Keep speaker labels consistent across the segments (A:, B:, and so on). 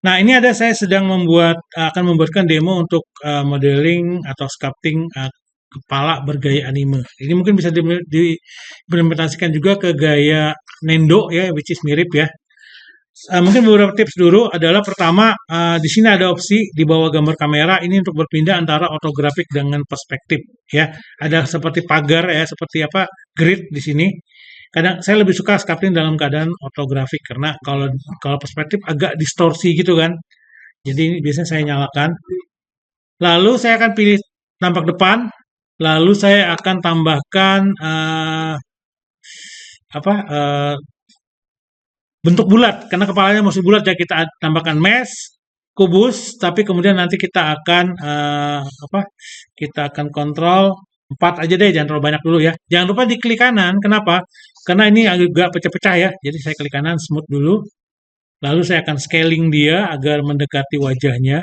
A: Nah, ini ada saya sedang akan membuatkan demo untuk modeling atau sculpting kepala bergaya anime. Ini mungkin bisa diimplementasikan juga ke gaya Nendo ya, which is mirip ya. Mungkin beberapa tips dulu adalah pertama, di sini ada opsi di bawah gambar kamera ini untuk berpindah antara ortografik dengan perspektif ya. Ada seperti pagar ya, seperti apa grid di sini. Kadang saya lebih suka sculpting dalam keadaan ortografik karena kalau kalau perspektif agak distorsi gitu kan. Jadi ini biasanya saya nyalakan. Lalu saya akan pilih tampak depan. Lalu saya akan tambahkan apa bentuk bulat karena kepalanya masih bulat ya kita tambahkan mesh kubus tapi kemudian nanti kita akan apa kita akan kontrol 4 aja deh jangan terlalu banyak dulu ya jangan lupa diklik kanan kenapa karena ini agak pecah-pecah ya jadi saya klik kanan smooth dulu lalu saya akan scaling dia agar mendekati wajahnya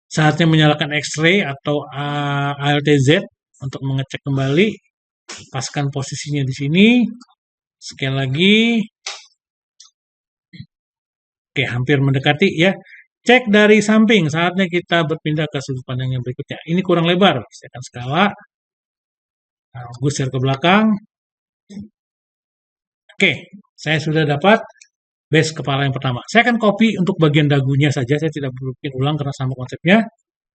A: saatnya menyalakan X-ray atau ALTZ untuk mengecek kembali paskan posisinya di sini sekali lagi. Oke, hampir mendekati ya. Cek dari samping, saatnya kita berpindah ke sudut pandang yang berikutnya. Ini kurang lebar, saya akan skala. Nah, gusir ke belakang. Oke, saya sudah dapat base kepala yang pertama. Saya akan copy untuk bagian dagunya saja, saya tidak perlu bikin ulang karena sama konsepnya.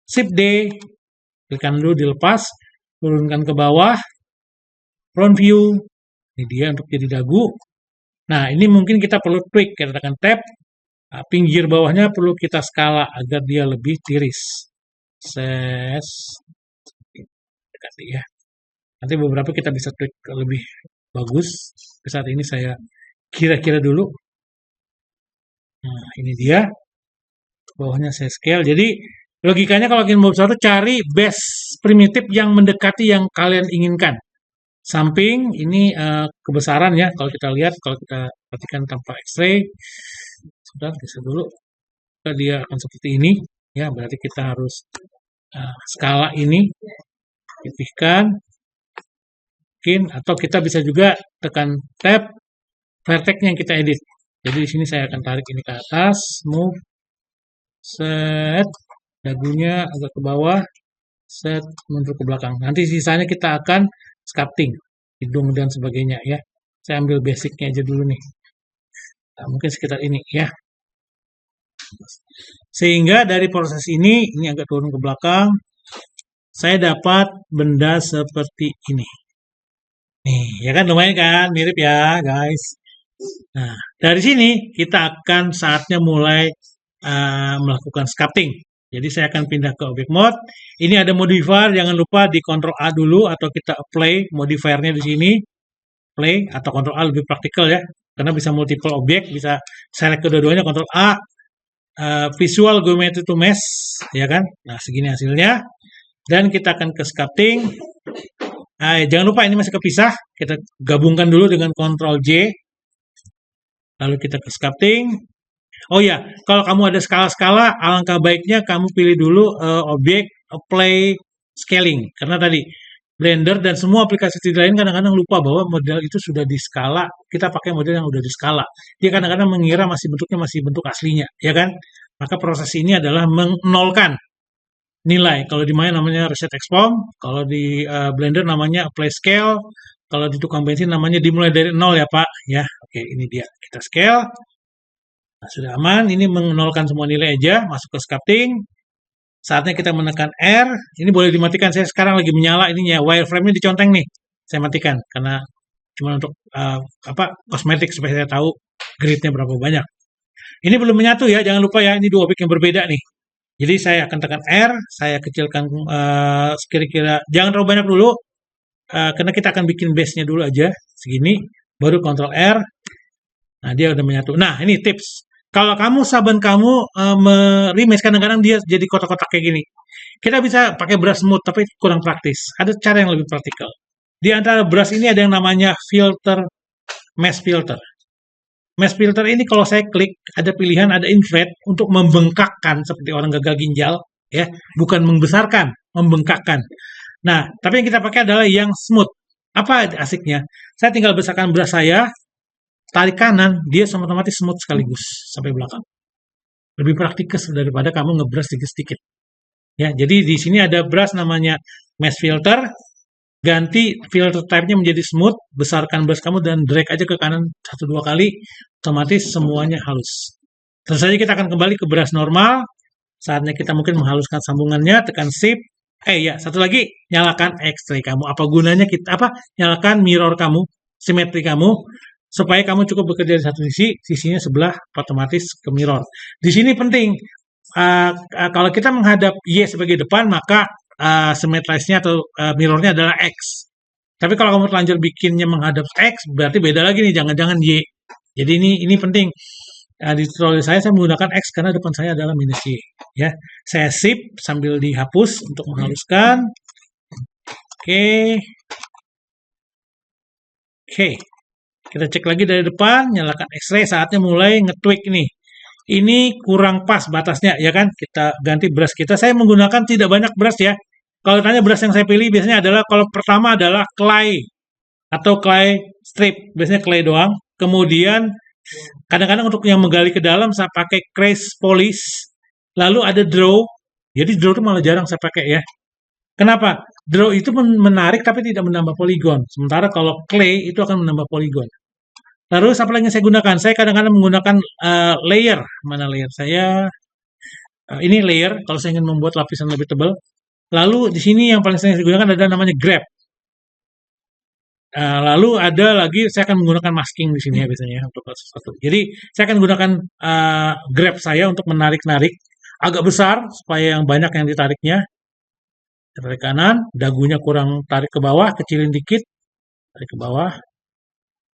A: Shift D, klikkan dulu dilepas, turunkan ke bawah, front view. Ini dia untuk jadi dagu. Nah, ini mungkin kita perlu tweak, kita tekan tab, pinggir bawahnya perlu kita skala agar dia lebih tiris. Ses dekati ya. Nanti beberapa kita bisa tweak lebih bagus. Saat ini saya kira-kira dulu. Nah, ini dia. Bawahnya saya scale. Jadi logikanya kalau ingin mau satu cari base primitif yang mendekati yang kalian inginkan. Samping ini kebesaran ya. Kalau kita lihat, kalau kita perhatikan tanpa X-ray, sudah geser dulu. Dia akan seperti ini. Ya, berarti kita harus skala ini pipihkan mungkin atau kita bisa juga tekan tab vertex yang kita edit. Jadi di sini saya akan tarik ini ke atas, move, set, dagunya agak ke bawah, set, mundur ke belakang. Nanti sisanya kita akan sculpting, hidung dan sebagainya ya. Saya ambil basicnya aja dulu nih. Nah, mungkin sekitar ini ya. Sehingga dari proses ini agak turun ke belakang, saya dapat benda seperti ini. Nih, ya kan lumayan kan, mirip ya guys. Nah, dari sini kita akan saatnya mulai melakukan sculpting. Jadi saya akan pindah ke object mode. Ini ada modifier, jangan lupa di Ctrl A dulu atau kita apply modifiernya di sini. Play atau Ctrl A lebih praktikal ya, karena bisa multiple objek, bisa select kedua-duanya Ctrl A. Visual geometry to mesh, ya kan? Nah, segini hasilnya. Dan kita akan ke sculpting. Jangan lupa ini masih kepisah. Kita gabungkan dulu dengan Ctrl J. Lalu kita ke sculpting. Oh ya, kalau kamu ada skala-skala, alangkah baiknya kamu pilih dulu objek apply scaling. Karena tadi Blender dan semua aplikasi 3D lain kadang-kadang lupa bahwa model itu sudah di skala. Kita pakai model yang sudah di skala. Dia kadang-kadang mengira masih bentuknya masih bentuk aslinya, ya kan? Maka proses ini adalah menolkan nilai. Kalau di Maya namanya reset expom, kalau di Blender namanya apply scale, kalau di tukang bensin namanya dimulai dari 0 ya Pak. Ya, oke ini dia. Kita scale. Nah, sudah aman. Ini menolkan semua nilai aja. Masuk ke sculpting. Saatnya kita menekan R. Ini boleh dimatikan. Saya sekarang lagi menyala ininya. Wireframe-nya diconteng nih. Saya matikan karena cuma untuk kosmetik supaya saya tahu gridnya berapa banyak. Ini belum menyatu ya. Jangan lupa ya. Ini dua objek yang berbeda nih. Jadi saya akan tekan R. Saya kecilkan kira-kira. Jangan terlalu banyak dulu. Karena kita akan bikin base-nya dulu aja. Segini. Baru Ctrl R. Nah, dia udah menyatu. Nah, ini tips. Kalau kamu saban kamu merimage kadang-kadang dia jadi kotak-kotak kayak gini. Kita bisa pakai brush smooth tapi kurang praktis. Ada cara yang lebih praktikal. Di antara brush ini ada yang namanya filter, mesh filter. Mesh filter ini kalau saya klik ada pilihan ada inflate untuk membengkakkan seperti orang gagal ginjal ya, bukan membesarkan, membengkakkan. Nah, tapi yang kita pakai adalah yang smooth. Apa asiknya? Saya tinggal besarkan brush saya, tarik kanan, dia otomatis smooth sekaligus sampai belakang. Lebih praktis daripada kamu ngebrush sedikit-sedikit. Ya, jadi di sini ada brush namanya mesh filter. Ganti filter type-nya menjadi smooth, besarkan brush kamu dan drag aja ke kanan 1-2 kali, otomatis semuanya halus. Tentu saja kita akan kembali ke brush normal. Saatnya kita mungkin menghaluskan sambungannya, tekan shift. Ya, satu lagi, nyalakan X-ray kamu. Apa gunanya nyalakan mirror kamu, simetri kamu, supaya kamu cukup bekerja di satu sisi, sisinya sebelah otomatis ke mirror. Di sini penting, kalau kita menghadap Y sebagai depan, maka symmetrize-nya atau mirrornya adalah X. Tapi kalau kamu terlanjur bikinnya menghadap X, berarti beda lagi nih, jangan-jangan Y. Jadi ini penting. Di tutorial saya menggunakan X karena depan saya adalah minus Y. Ya, saya shift sambil dihapus untuk menghaluskan. Oke. Kita cek lagi dari depan, nyalakan X-ray, saatnya mulai nge-tweak nih. Ini kurang pas batasnya, ya kan? Kita ganti brush kita. Saya menggunakan tidak banyak brush ya. Kalau tanya brush yang saya pilih biasanya adalah, kalau pertama adalah clay atau clay strip, biasanya clay doang. Kemudian kadang-kadang untuk yang menggali ke dalam saya pakai crash polish. Lalu ada draw. Jadi draw itu malah jarang saya pakai ya. Kenapa? Draw itu menarik tapi tidak menambah poligon. Sementara kalau clay itu akan menambah poligon. Terus apa lagi yang saya gunakan? Saya kadang-kadang menggunakan layer. Mana layer saya? Ini layer. Kalau saya ingin membuat lapisan lebih tebal. Lalu di sini yang paling sering saya gunakan adalah namanya grab. Lalu ada lagi saya akan menggunakan masking di sini ya biasanya untuk sesuatu. Jadi saya akan gunakan grab saya untuk menarik-narik agak besar supaya yang banyak yang ditariknya. Tarik kanan, dagunya kurang tarik ke bawah, kecilin dikit, tarik ke bawah.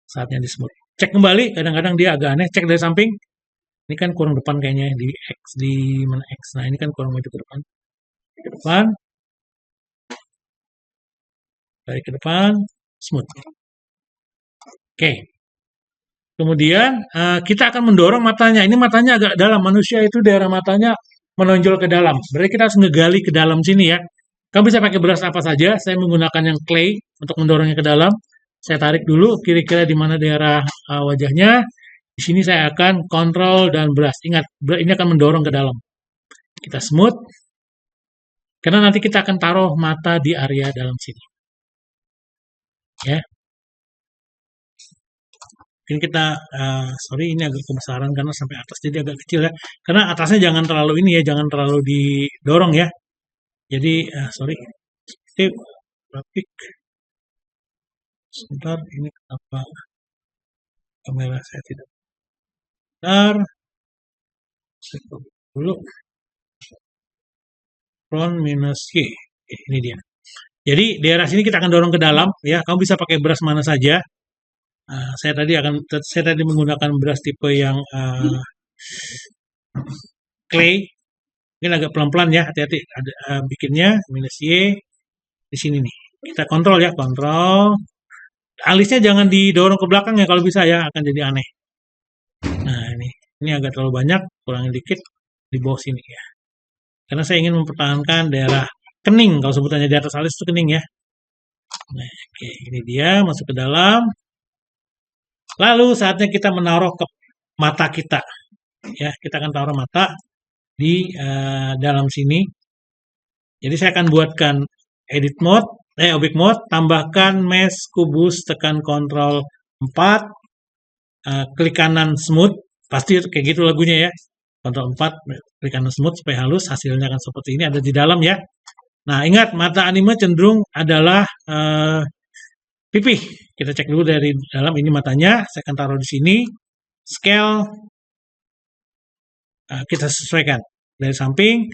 A: Saatnya di smooth. Cek kembali, kadang-kadang dia agak aneh. Cek dari samping. Ini kan kurang depan kayaknya di X, di mana X. Nah, ini kan kurang maju ke depan. Ke depan. Tarik ke depan, smooth. Oke. Kemudian kita akan mendorong matanya. Ini matanya agak dalam. Manusia itu daerah matanya menonjol ke dalam. Berarti kita harus ngegali ke dalam sini ya. Kamu bisa pakai brush apa saja. Saya menggunakan yang clay untuk mendorongnya ke dalam. Saya tarik dulu kira-kira di mana daerah wajahnya. Di sini saya akan kontrol dan brush. Ingat, ini akan mendorong ke dalam. Kita smooth. Karena nanti kita akan taruh mata di area dalam sini. Ya. Mungkin kita, sorry ini agak kebesaran karena sampai atas jadi agak kecil ya. Karena atasnya jangan terlalu ini ya, jangan terlalu didorong ya. Jadi, sorry. Grafik. Sebentar, ini kenapa kamera saya tidak benar. Saya coba dulu. Front minus Y. Ini dia. Jadi daerah sini kita akan dorong ke dalam ya. Kamu bisa pakai brush mana saja. Saya tadi menggunakan brush tipe yang clay. Mungkin agak pelan-pelan ya. Hati-hati ada bikinnya minus Y di sini nih. Kita kontrol ya, kontrol. Alisnya jangan didorong ke belakang ya kalau bisa ya, akan jadi aneh. Nah, ini agak terlalu banyak, kurangin dikit di bawah sini ya. Karena saya ingin mempertahankan daerah kening, kalau sebutannya di atas alis itu kening ya. Nah, oke, ini dia masuk ke dalam. Lalu saatnya kita menaruh ke mata kita. Ya, kita akan taruh mata di dalam sini. Jadi saya akan buatkan edit mode, object mode, tambahkan mesh kubus, tekan Ctrl 4, klik kanan smooth, pasti kayak gitu lagunya ya. Ctrl 4, klik kanan smooth supaya halus, hasilnya akan seperti ini, ada di dalam ya. Nah, ingat mata anime cenderung adalah pipih. Kita cek dulu dari dalam, ini matanya, saya akan taruh di sini. Scale, kita sesuaikan dari samping.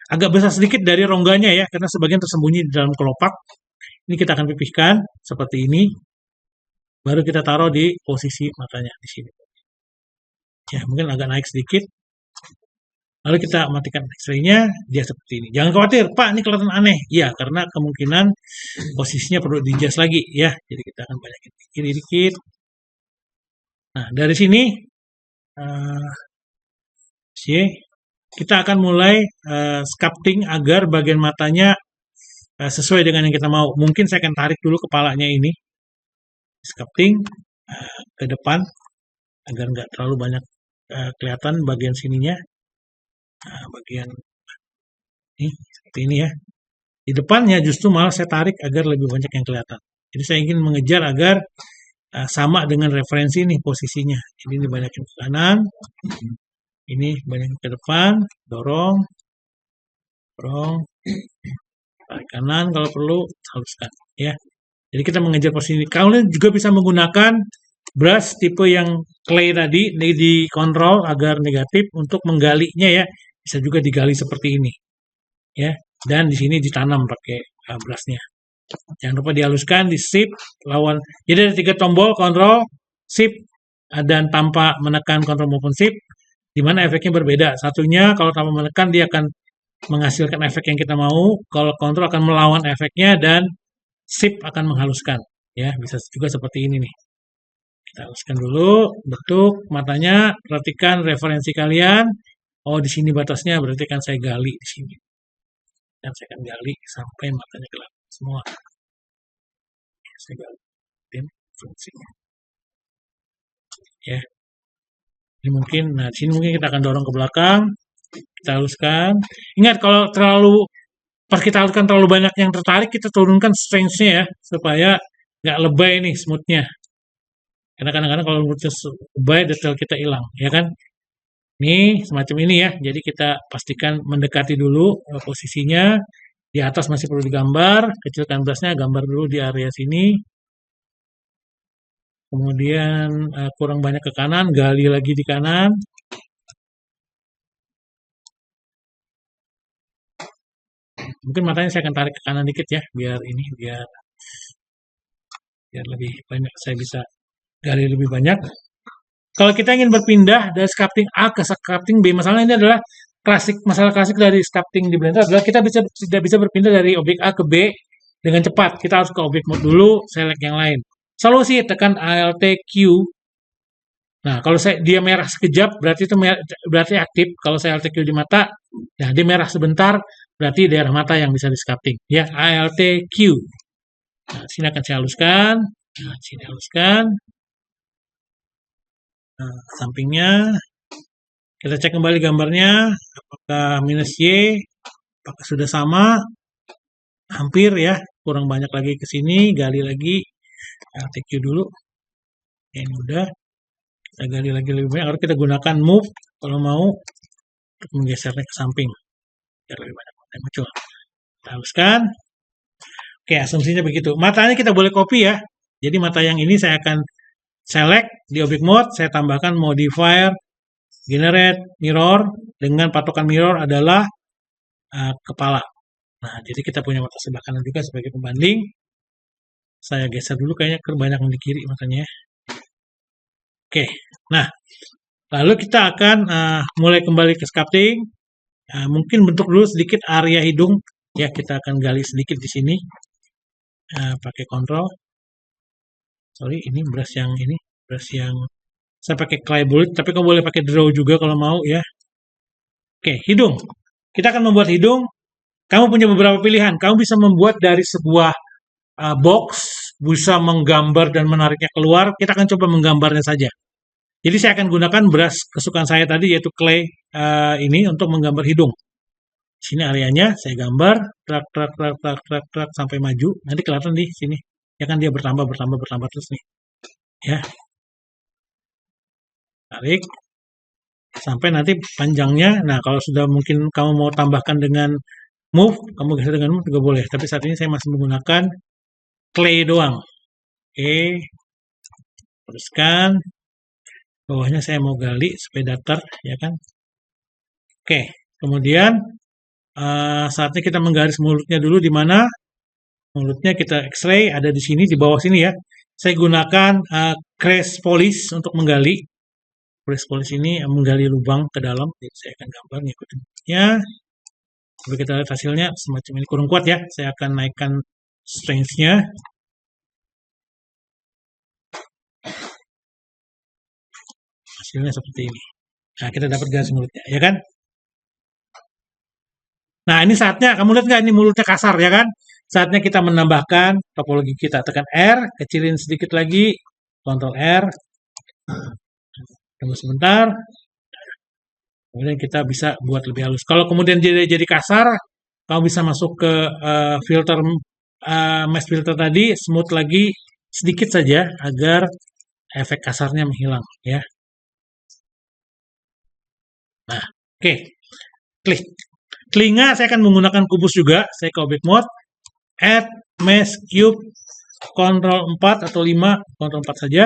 A: Agak besar sedikit dari rongganya ya, karena sebagian tersembunyi di dalam kelopak. Ini kita akan pipihkan seperti ini. Baru kita taruh di posisi matanya di sini. Ya, mungkin agak naik sedikit. Lalu kita matikan X-ray-nya, dia seperti ini. Jangan khawatir, Pak, ini kelihatan aneh. Ya, karena kemungkinan posisinya perlu di-adjust lagi ya. Jadi kita akan banyakin kiri dikit. Nah, dari sini kita akan mulai sculpting agar bagian matanya sesuai dengan yang kita mau. Mungkin saya akan tarik dulu kepalanya ini. Sculpting ke depan agar nggak terlalu banyak kelihatan bagian sininya. Nah, bagian ini seperti ini ya. Di depannya justru malah saya tarik agar lebih banyak yang kelihatan. Jadi saya ingin mengejar agar sama dengan referensi nih posisinya. Jadi ini banyakin ke kanan, ini banyakin ke depan, dorong, dorong, tarik kanan kalau perlu, haluskan ya. Jadi kita mengejar posisi ini. Kalian juga bisa menggunakan brush tipe yang clay tadi dikontrol agar negatif untuk menggalinya ya. Bisa juga digali seperti ini ya. Dan di sini ditanam pakai brushnya. Jangan lupa dihaluskan, di shift lawan. Jadi ada 3 tombol kontrol, shift dan tanpa menekan kontrol maupun shift, di mana efeknya berbeda. Satunya kalau tanpa menekan dia akan menghasilkan efek yang kita mau, kalau kontrol akan melawan efeknya dan shift akan menghaluskan. Ya, bisa juga seperti ini nih. Kita haluskan dulu bentuk matanya, perhatikan referensi kalian. Oh, di sini batasnya berarti kan saya gali di sini. Dan saya akan gali sampai matanya gelap semua. Saya gali fungsinya. Ya. Ini mungkin, nah di sini mungkin kita akan dorong ke belakang, kita haluskan. Ingat kalau pas kita haluskan terlalu banyak yang tertarik, kita turunkan strength-nya ya, supaya nggak lebay nih smooth-nya. Karena kadang-kadang kalau smooth-nya lebay, detail kita hilang, ya kan? Ini semacam ini ya, jadi kita pastikan mendekati dulu posisinya. Di atas masih perlu digambar, kecilkan brushnya, gambar dulu di area sini. Kemudian kurang banyak ke kanan, gali lagi di kanan. Mungkin matanya saya akan tarik ke kanan dikit ya, biar lebih banyak, saya bisa gali lebih banyak. Kalau kita ingin berpindah dari sculpting A ke sculpting B, masalah ini adalah masalah klasik dari sculpting di Blender adalah kita tidak bisa berpindah dari objek A ke B dengan cepat. Kita harus ke objek mode dulu, select yang lain. Solusi tekan Alt Q. Nah, kalau dia merah sekejap, berarti itu berarti aktif. Kalau saya Alt Q di mata, nah dia merah sebentar, berarti daerah mata yang bisa di sculpting. Ya, Alt Q. Nah, sini akan saya haluskan. Nah, sini haluskan. Nah, sampingnya. Kita cek kembali gambarnya. Apakah minus Y? Apakah sudah sama? Hampir ya. Kurang banyak lagi ke sini. Gali lagi. Alt Q dulu. Ini udah. Kita gali lagi lebih banyak. Harus kita gunakan move kalau mau untuk menggesernya ke samping. Biar lebih banyak yang muncul. Kita haluskan. Oke, asumsinya begitu. Matanya kita boleh copy ya. Jadi mata yang ini saya akan select di object mode. Saya tambahkan modifier generate mirror dengan patokan mirror adalah kepala. Nah, jadi kita punya mata sebelah kanan juga sebagai pembanding. Saya geser dulu kayaknya banyak yang di kiri matanya. Oke, nah lalu kita akan mulai kembali ke sculpting. Mungkin bentuk dulu sedikit area hidung. Ya, kita akan gali sedikit di sini. Pakai kontrol. Sorry, ini brush yang saya pakai clay bullet, tapi kamu boleh pakai draw juga kalau mau ya. Oke, hidung. Kita akan membuat hidung. Kamu punya beberapa pilihan. Kamu bisa membuat dari sebuah box, bisa menggambar dan menariknya keluar. Kita akan coba menggambarnya saja. Jadi saya akan gunakan brush kesukaan saya tadi yaitu clay ini untuk menggambar hidung. Sini areanya saya gambar, trak sampai maju. Nanti kelihatan di sini. Ya kan dia bertambah terus nih. Ya. Tarik sampai nanti panjangnya. Nah, kalau sudah mungkin kamu mau tambahkan dengan move, kamu geser dengan move juga boleh. Tapi saat ini saya masih menggunakan clay doang. Oke. Teruskan. Bawahnya saya mau gali supaya datar, ya kan? Oke. Kemudian saatnya kita menggaris mulutnya dulu di mana? Mulutnya kita X-ray ada di sini, di bawah sini ya. Saya gunakan crash polish untuk menggali. Crash polish ini menggali lubang ke dalam. Jadi saya akan gambar ngikutin ya. Coba kita lihat hasilnya semacam ini, kurang kuat ya. Saya akan naikkan strength-nya. Hasilnya seperti ini. Nah, kita dapat garis mulutnya, ya kan? Nah, ini saatnya, kamu lihat nggak ini mulutnya kasar, ya kan? Saatnya kita menambahkan topologi kita. Tekan R, kecilin sedikit lagi, Ctrl R. Tunggu sebentar. Kemudian kita bisa buat lebih halus. Kalau kemudian jadi kasar, kamu bisa masuk ke filter mesh filter tadi, smooth lagi sedikit saja agar efek kasarnya menghilang ya. Nah, oke. Klik. Telinga saya akan menggunakan kubus juga. Saya ke object mode, add mesh cube, Ctrl 4 atau 5, Ctrl 4 saja.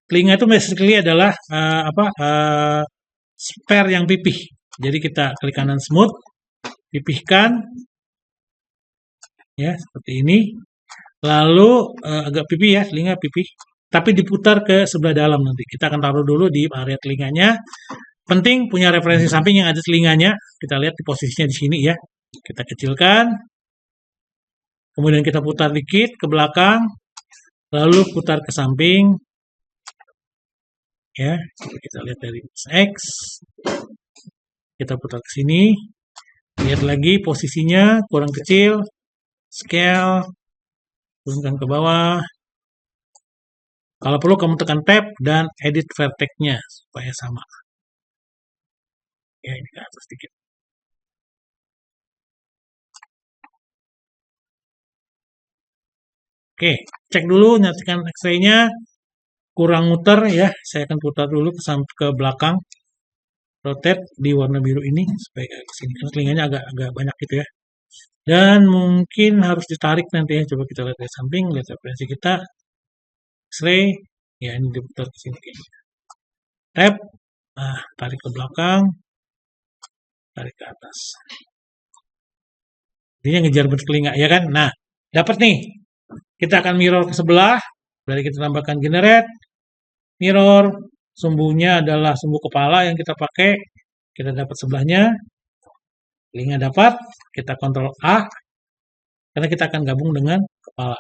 A: Telinga itu basically adalah spare yang pipih. Jadi kita klik kanan smooth, pipihkan ya seperti ini. Lalu agak pipih ya, telinga pipih. Tapi diputar ke sebelah dalam nanti. Kita akan taruh dulu di area telinganya. Penting punya referensi samping yang ada telinganya. Kita lihat di posisinya di sini ya. Kita kecilkan. Kemudian kita putar dikit ke belakang. Lalu putar ke samping. Ya, kita lihat dari X. Kita putar ke sini. Lihat lagi posisinya kurang kecil. Scale. Turunkan ke bawah. Kalau perlu kamu tekan tab dan edit vertex-nya supaya sama. Ya, ini ke atas sedikit. Oke, cek dulu, nyatikan X-ray-nya. Kurang muter ya, saya akan putar dulu ke belakang. Rotate di warna biru ini supaya ke sini. Karena telinganya agak banyak gitu ya. Dan mungkin harus ditarik nanti ya. Coba kita lihat dari samping, lihat referensi kita. X-ray, ya ini diputar ke sini. Tab, nah, tarik ke belakang, tarik ke atas. Intinya ngejar bentuk telinga ya kan. Nah, dapat nih. Kita akan mirror ke sebelah. Berarti kita tambahkan generate. Mirror. Sumbunya adalah sumbu kepala yang kita pakai. Kita dapat sebelahnya. Telinga dapat. Kita kontrol A. Karena kita akan gabung dengan kepala.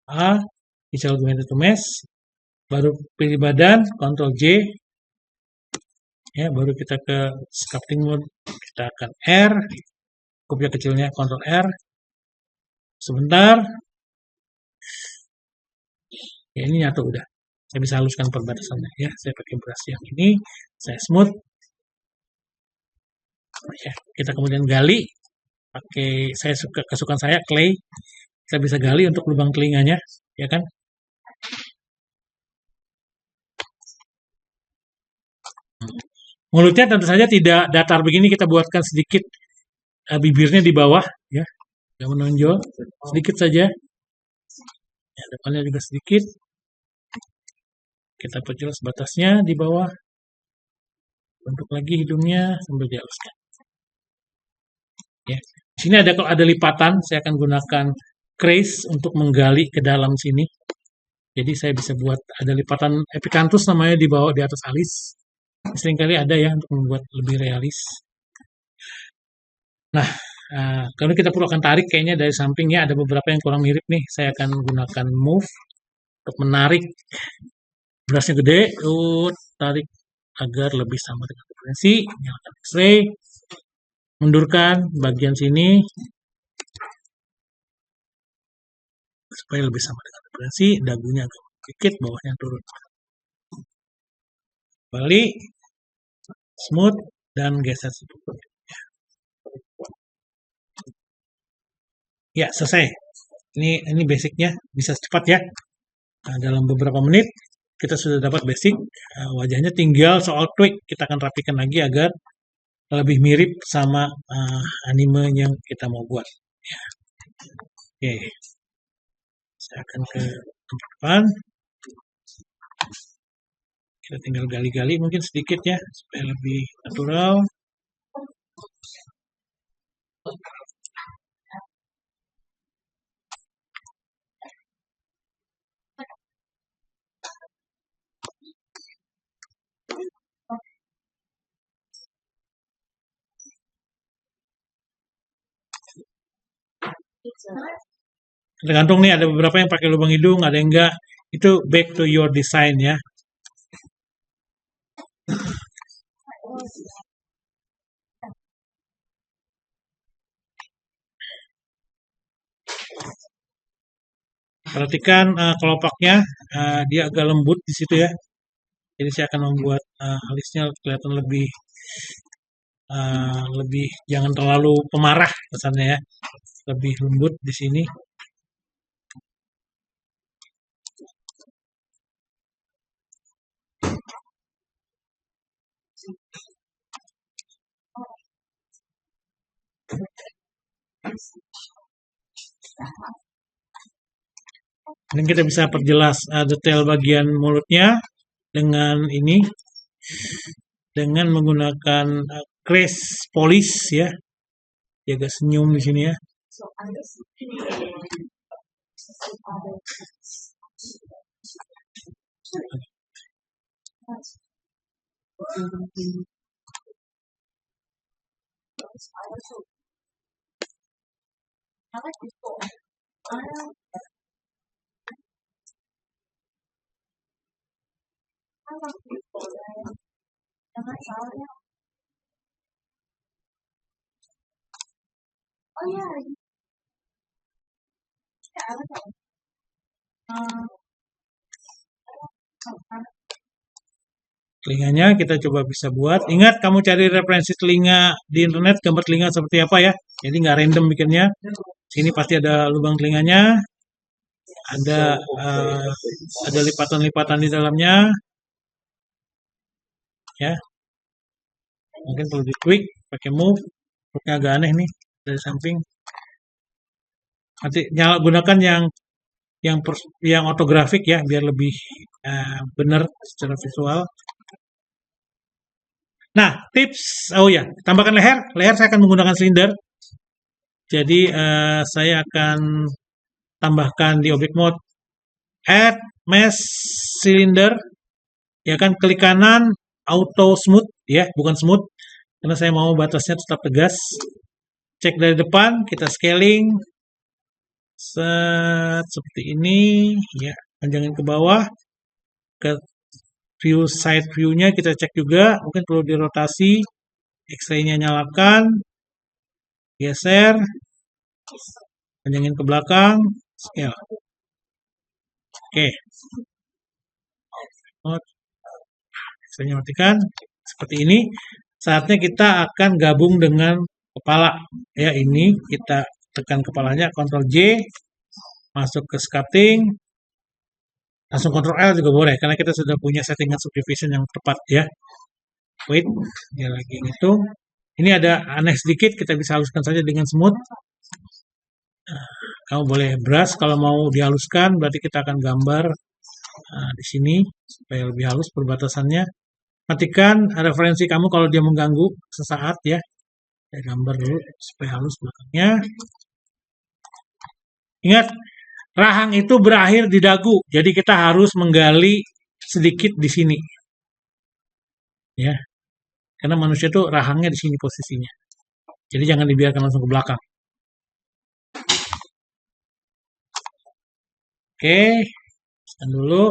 A: A. Visual Augmented to Mesh. Baru pilih badan. Kontrol J. Ya, baru kita ke sculpting mode. Kita akan R. Kopiah kecilnya kontrol R. Sebentar. Ya, ini nyatu udah. Saya bisa haluskan perbatasannya ya. Saya pakai brush yang ini, saya smooth. Ya, kita kemudian gali pakai kesukaan saya clay. Saya bisa gali untuk lubang telinganya, ya kan? Mulutnya tentu saja tidak datar begini, kita buatkan sedikit bibirnya di bawah ya. Yang menonjol sedikit saja. Ya, depannya juga sedikit. Kita perjelas batasnya di bawah. Bentuk lagi hidungnya sambil dihaluskan. Ya. Di sini kalau ada lipatan, saya akan gunakan crease untuk menggali ke dalam sini. Jadi saya bisa buat ada lipatan epicanthus namanya di bawah di atas alis. Seringkali ada ya untuk membuat lebih realis. Nah, kalau kita perlu akan tarik kayaknya dari sampingnya ada beberapa yang kurang mirip nih. Saya akan gunakan move untuk menarik. Brushnya gede, tarik agar lebih sama dengan referensi. Nyalakan X-ray, mundurkan bagian sini supaya lebih sama dengan referensi. Dagunya agak sedikit, bawahnya turun. Balik, smooth dan geser sedikit. Ya, selesai. Ini basicnya bisa cepat ya. Nah, dalam beberapa menit kita sudah dapat basic wajahnya. Tinggal soal tweak kita akan rapikan lagi agar lebih mirip sama anime yang kita mau buat. Ya. Oke, saya akan ke tempat depan. Kita tinggal gali-gali mungkin sedikit ya supaya lebih natural. Tergantung nih, ada beberapa yang pakai lubang hidung, ada yang enggak. Itu back to your design ya. Perhatikan kelopaknya, dia agak lembut di situ ya. Jadi saya akan membuat alisnya kelihatan lebih lebih jangan terlalu pemarah kesannya ya, lebih lembut di sini. Dan kita bisa perjelas detail bagian mulutnya dengan ini, dengan menggunakan crease polish ya. Dia agak senyum di sini ya. Telinganya kita coba bisa buat. Ingat, kamu cari referensi telinga di internet, gambar telinga seperti apa ya. Jadi nggak random bikinnya. Sini pasti ada lubang telinganya, ada lipatan-lipatan di dalamnya, ya. Mungkin perlu di tweak, pakai move. Looknya agak aneh nih dari samping. Nanti gunakan yang ortografik ya, biar lebih benar secara visual. Nah, tips, oh ya, tambahkan leher. Leher saya akan menggunakan silinder. Jadi saya akan tambahkan di object mode add mesh cylinder, ya kan, klik kanan auto smooth ya, bukan smooth, karena saya mau batasnya tetap tegas. Cek dari depan, kita scaling seperti ini ya, panjangin ke bawah. Ke view side view-nya kita cek juga, mungkin perlu dirotasi, X-ray-nya nyalakan, geser, panjangin ke belakang, scale. Oke. X-ray-nya matikan, seperti ini. Saatnya kita akan gabung dengan kepala. Ya, ini kita tekan kepalanya, Ctrl J, masuk ke sculpting, langsung Ctrl L juga boleh, karena kita sudah punya settingan subdivision yang tepat ya. Wait, dia lagi ngitung. Ini ada aneh sedikit, kita bisa haluskan saja dengan smooth. Kamu boleh brush kalau mau dihaluskan, berarti kita akan gambar di sini supaya lebih halus perbatasannya. Matikan referensi kamu kalau dia mengganggu sesaat ya. Saya gambar dulu supaya halus belakangnya. Ingat, rahang itu berakhir di dagu, jadi kita harus menggali sedikit di sini. Ya. Karena manusia itu rahangnya di sini posisinya. Jadi jangan dibiarkan langsung ke belakang. Oke, sekian dulu.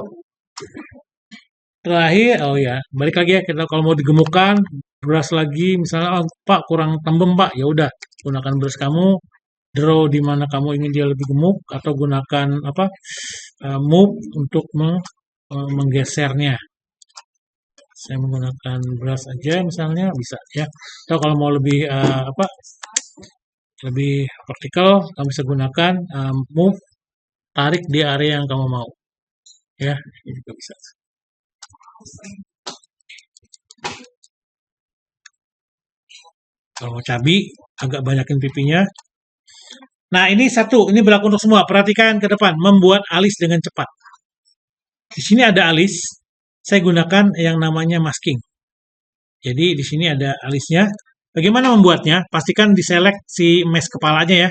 A: Terakhir, oh ya, balik lagi ya, kita kalau mau digemukkan, brush lagi, misalnya, oh, Pak kurang tembem Pak, ya udah, gunakan brush kamu, draw di mana kamu ingin dia lebih gemuk, atau gunakan move untuk menggesernya. Saya menggunakan brush aja, misalnya bisa ya. Atau kalau mau lebih lebih vertikal, kamu bisa gunakan move, tarik di area yang kamu mau, ya, ini juga bisa. Kalau mau cabai, agak banyakin pipinya. Nah, ini berlaku untuk semua. Perhatikan ke depan, membuat alis dengan cepat. Di sini ada alis, saya gunakan yang namanya masking. Jadi di sini ada alisnya. Bagaimana membuatnya? Pastikan diselect si mesh kepalanya ya.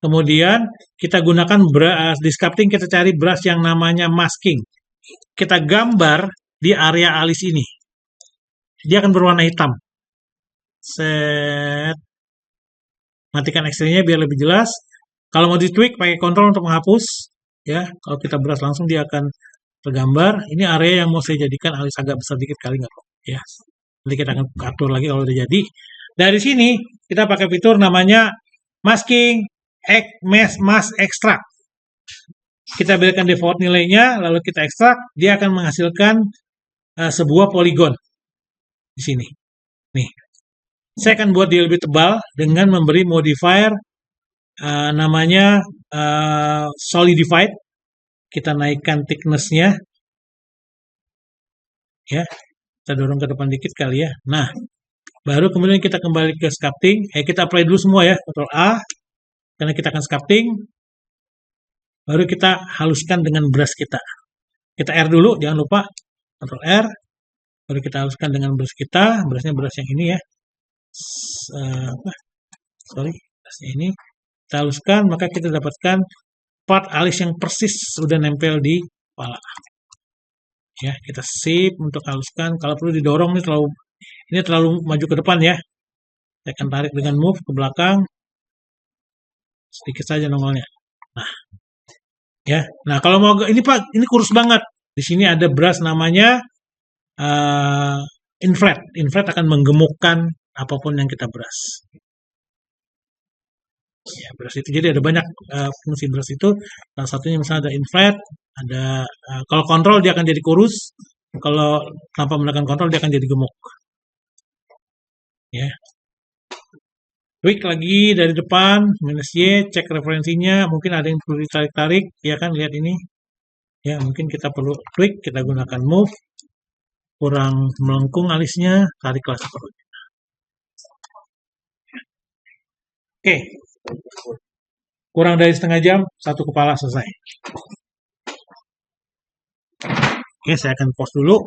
A: Kemudian kita gunakan di sculpting, kita cari brush yang namanya masking. Kita gambar di area alis ini. Dia akan berwarna hitam. Set. Matikan X-ray-nya biar lebih jelas. Kalau mau di-tweak, pakai kontrol untuk menghapus. Ya, kalau kita brush langsung dia akan tergambar. Ini area yang mau saya jadikan alis agak besar dikit kali nggak apa. Ya, nanti kita akan atur lagi kalau udah jadi. Dari sini kita pakai fitur namanya masking mask extract. Kita berikan default nilainya, lalu kita ekstrak, dia akan menghasilkan sebuah poligon di sini. Nih, saya akan buat dia lebih tebal dengan memberi modifier namanya solidified. Kita naikkan thickness-nya, ya. Kita dorong ke depan dikit kali ya. Nah, baru kemudian kita kembali ke sculpting. Kita apply dulu semua ya, Ctrl A, karena kita akan sculpting. Baru kita haluskan dengan brush kita. Kita R dulu, jangan lupa. Ctrl R. Baru kita haluskan dengan brush kita. Brushnya brush yang ini ya. Brushnya ini. Kita haluskan, maka kita dapatkan part alis yang persis sudah nempel di kepala. Ya, kita sip untuk haluskan. Kalau perlu didorong ini terlalu maju ke depan ya. Saya akan tarik dengan move ke belakang. Sedikit saja nongolnya. Nah, ya. Nah, kalau mau ini Pak, ini kurus banget. Di sini ada brush namanya inflate. Inflate akan menggemukkan apapun yang kita brush. Ya, brush itu jadi ada banyak fungsi brush itu. Salah satunya misalnya ada inflate, ada kalau kontrol dia akan jadi kurus, kalau tanpa menekan kontrol dia akan jadi gemuk. Ya. Tweak lagi dari depan, minus Y, cek referensinya, mungkin ada yang perlu ditarik-tarik, ya kan, lihat ini. Ya, mungkin kita perlu tweak, kita gunakan move, kurang melengkung alisnya, tariklah seperti ini. Oke. Kurang dari setengah jam, satu kepala selesai. Oke, saya akan pause dulu.